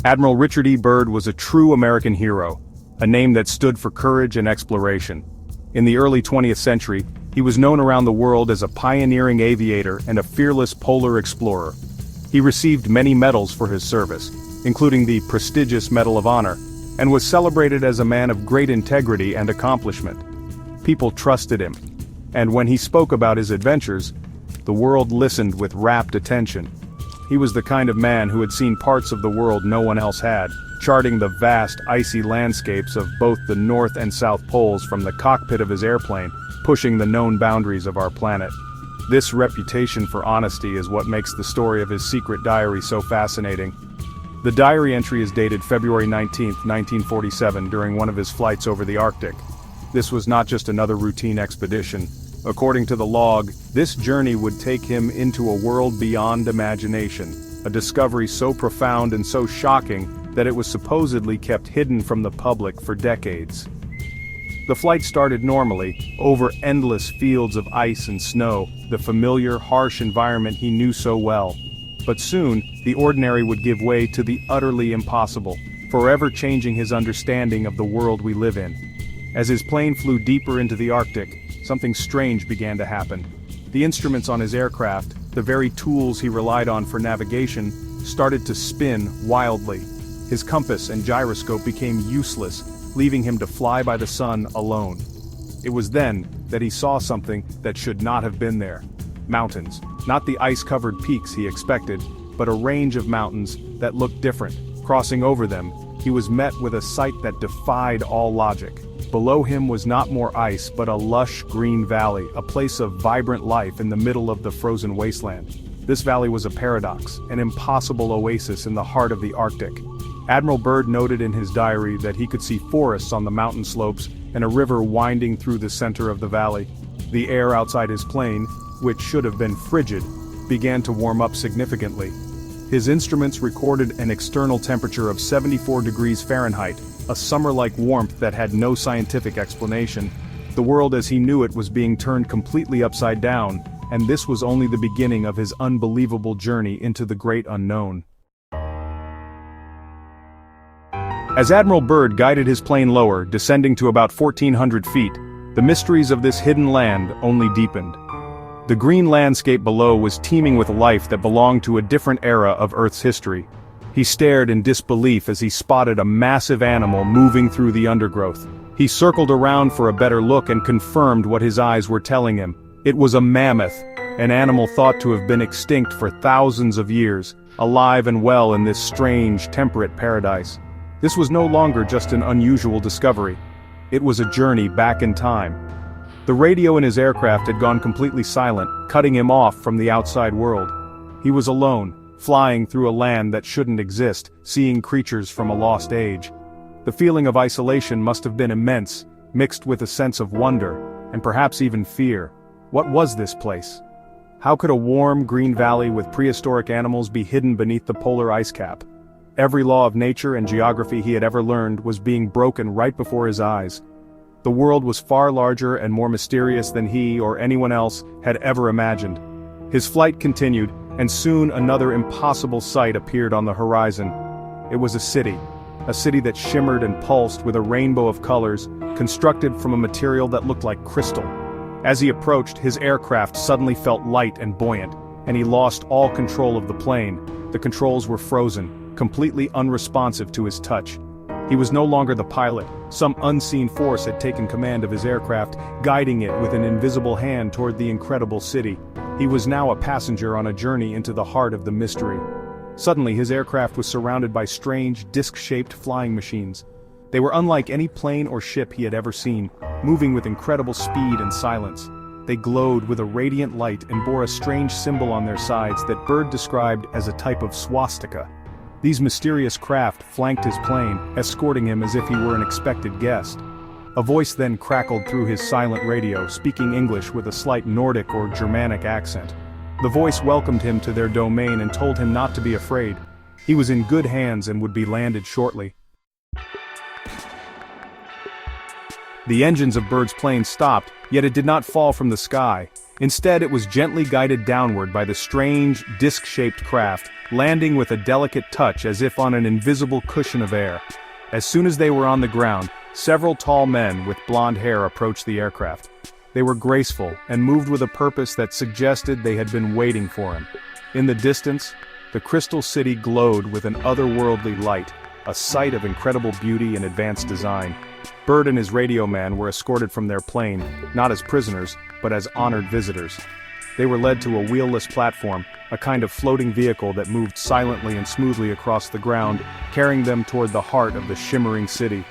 Admiral Richard E. Byrd was a true American hero, a name that stood for courage and exploration. In the early 20th century, he was known around the world as a pioneering aviator and a fearless polar explorer. He received many medals for his service, including the prestigious Medal of Honor, and was celebrated as a man of great integrity and accomplishment. People trusted him, and when he spoke about his adventures, the world listened with rapt attention. He was the kind of man who had seen parts of the world no one else had, charting the vast, icy landscapes of both the North and South Poles from the cockpit of his airplane, pushing the known boundaries of our planet. This reputation for honesty is what makes the story of his secret diary so fascinating. The diary entry is dated February 19, 1947, during one of his flights over the Arctic. This was not just another routine expedition. According to the log, this journey would take him into a world beyond imagination, a discovery so profound and so shocking that it was supposedly kept hidden from the public for decades. The flight started normally, over endless fields of ice and snow, the familiar, harsh environment he knew so well. But soon, the ordinary would give way to the utterly impossible, forever changing his understanding of the world we live in. As his plane flew deeper into the Arctic, something strange began to happen. The instruments on his aircraft, the very tools he relied on for navigation, started to spin wildly. His compass and gyroscope became useless, leaving him to fly by the sun alone. It was then that he saw something that should not have been there. Mountains, not the ice-covered peaks he expected, but a range of mountains that looked different. Crossing over them, he was met with a sight that defied all logic. Below him was not more ice but a lush green valley, a place of vibrant life in the middle of the frozen wasteland. This valley was a paradox, an impossible oasis in the heart of the Arctic. Admiral Byrd noted in his diary that he could see forests on the mountain slopes and a river winding through the center of the valley. The air outside his plane, which should have been frigid, began to warm up significantly. His instruments recorded an external temperature of 74 degrees Fahrenheit, a summer-like warmth that had no scientific explanation. The world as he knew it was being turned completely upside down, and this was only the beginning of his unbelievable journey into the great unknown. As Admiral Byrd guided his plane lower, descending to about 1,400 feet, the mysteries of this hidden land only deepened. The green landscape below was teeming with life that belonged to a different era of Earth's history. He stared in disbelief as he spotted a massive animal moving through the undergrowth. He circled around for a better look and confirmed what his eyes were telling him. It was a mammoth, an animal thought to have been extinct for thousands of years, alive and well in this strange, temperate paradise. This was no longer just an unusual discovery. It was a journey back in time. The radio in his aircraft had gone completely silent, cutting him off from the outside world. He was alone, flying through a land that shouldn't exist, seeing creatures from a lost age. The feeling of isolation must have been immense, mixed with a sense of wonder, and perhaps even fear. What was this place? How could a warm, green valley with prehistoric animals be hidden beneath the polar ice cap? Every law of nature and geography he had ever learned was being broken right before his eyes. The world was far larger and more mysterious than he or anyone else had ever imagined. His flight continued, and soon another impossible sight appeared on the horizon. It was a city that shimmered and pulsed with a rainbow of colors, constructed from a material that looked like crystal. As he approached, his aircraft suddenly felt light and buoyant, and he lost all control of the plane. The controls were frozen, completely unresponsive to his touch. He was no longer the pilot. Some unseen force had taken command of his aircraft, guiding it with an invisible hand toward the incredible city. He was now a passenger on a journey into the heart of the mystery. Suddenly, his aircraft was surrounded by strange, disc-shaped flying machines. They were unlike any plane or ship he had ever seen, moving with incredible speed and silence. They glowed with a radiant light and bore a strange symbol on their sides that Byrd described as a type of swastika. These mysterious craft flanked his plane, escorting him as if he were an expected guest. A voice then crackled through his silent radio, speaking English with a slight Nordic or Germanic accent. The voice welcomed him to their domain and told him not to be afraid. He was in good hands and would be landed shortly. The engines of Byrd's plane stopped, yet it did not fall from the sky. Instead, it was gently guided downward by the strange, disc-shaped craft, landing with a delicate touch as if on an invisible cushion of air. As soon as they were on the ground, several tall men with blonde hair approached the aircraft. They were graceful and moved with a purpose that suggested they had been waiting for him. In the distance, the crystal city glowed with an otherworldly light, a sight of incredible beauty and advanced design. Byrd and his radio man were escorted from their plane, not as prisoners, but as honored visitors. They were led to a wheelless platform, a kind of floating vehicle that moved silently and smoothly across the ground, carrying them toward the heart of the shimmering city.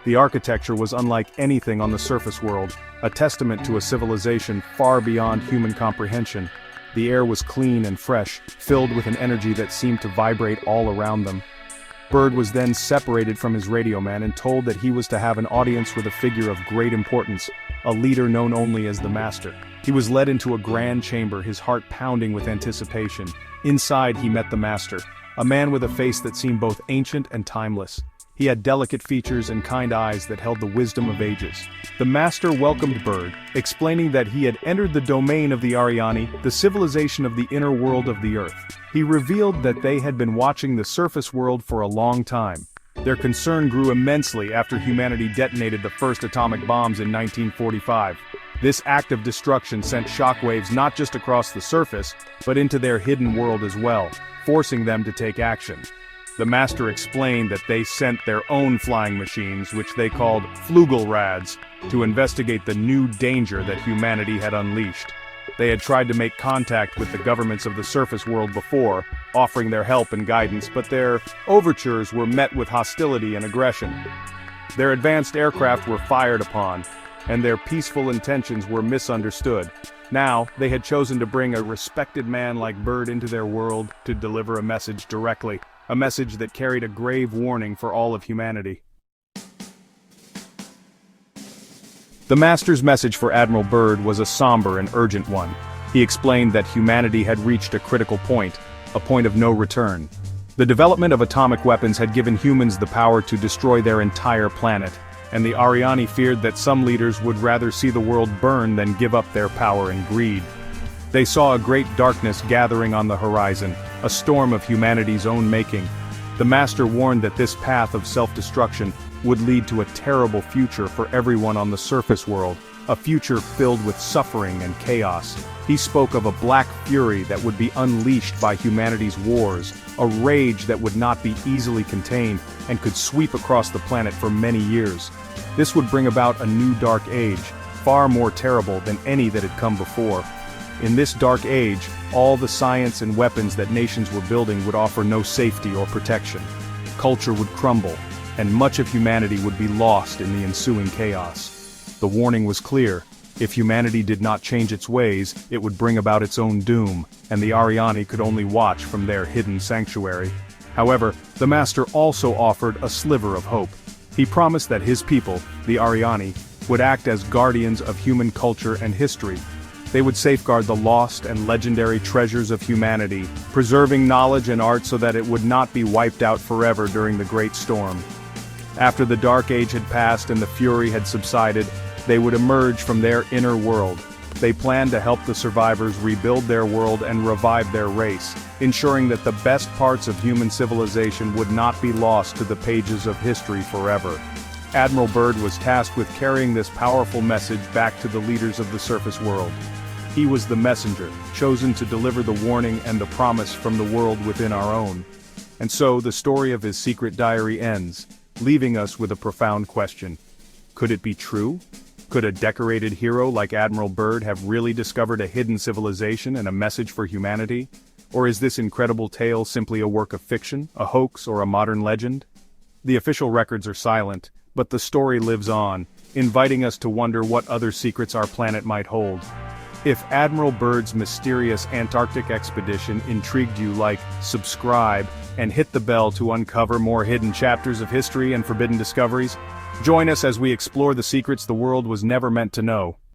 The architecture was unlike anything on the surface world, a testament to a civilization far beyond human comprehension. The air was clean and fresh, filled with an energy that seemed to vibrate all around them. Byrd was then separated from his radio man and told that he was to have an audience with a figure of great importance, a leader known only as the Master. He was led into a grand chamber, his heart pounding with anticipation. Inside he met the Master, a man with a face that seemed both ancient and timeless. He had delicate features and kind eyes that held the wisdom of ages. The Master welcomed Byrd, explaining that he had entered the domain of the Ariani, the civilization of the inner world of the Earth. He revealed that they had been watching the surface world for a long time. Their concern grew immensely after humanity detonated the first atomic bombs in 1945. This act of destruction sent shockwaves not just across the surface, but into their hidden world as well, forcing them to take action. The Master explained that they sent their own flying machines, which they called Flugelrads, to investigate the new danger that humanity had unleashed. They had tried to make contact with the governments of the surface world before, offering their help and guidance, but their overtures were met with hostility and aggression. Their advanced aircraft were fired upon, and their peaceful intentions were misunderstood. Now, they had chosen to bring a respected man like Byrd into their world to deliver a message directly. A message that carried a grave warning for all of humanity. The Master's message for Admiral Byrd was a somber and urgent one. He explained that humanity had reached a critical point, a point of no return. The development of atomic weapons had given humans the power to destroy their entire planet, and the Ariani feared that some leaders would rather see the world burn than give up their power and greed. They saw a great darkness gathering on the horizon, a storm of humanity's own making. The Master warned that this path of self-destruction would lead to a terrible future for everyone on the surface world, a future filled with suffering and chaos. He spoke of a black fury that would be unleashed by humanity's wars, a rage that would not be easily contained and could sweep across the planet for many years. This would bring about a new dark age, far more terrible than any that had come before. In this dark age, all the science and weapons that nations were building would offer no safety or protection. Culture would crumble, and much of humanity would be lost in the ensuing chaos. The warning was clear: if humanity did not change its ways, it would bring about its own doom, and the Ariani could only watch from their hidden sanctuary. However, the Master also offered a sliver of hope. He promised that his people, the Ariani, would act as guardians of human culture and history. They would safeguard the lost and legendary treasures of humanity, preserving knowledge and art so that it would not be wiped out forever during the Great Storm. After the Dark Age had passed and the fury had subsided, they would emerge from their inner world. They planned to help the survivors rebuild their world and revive their race, ensuring that the best parts of human civilization would not be lost to the pages of history forever. Admiral Byrd was tasked with carrying this powerful message back to the leaders of the surface world. He was the messenger, chosen to deliver the warning and the promise from the world within our own. And so the story of his secret diary ends, leaving us with a profound question. Could it be true? Could a decorated hero like Admiral Byrd have really discovered a hidden civilization and a message for humanity? Or is this incredible tale simply a work of fiction, a hoax, or a modern legend? The official records are silent, but the story lives on, inviting us to wonder what other secrets our planet might hold. If Admiral Byrd's mysterious Antarctic expedition intrigued you, like, subscribe, and hit the bell to uncover more hidden chapters of history and forbidden discoveries. Join us as we explore the secrets the world was never meant to know.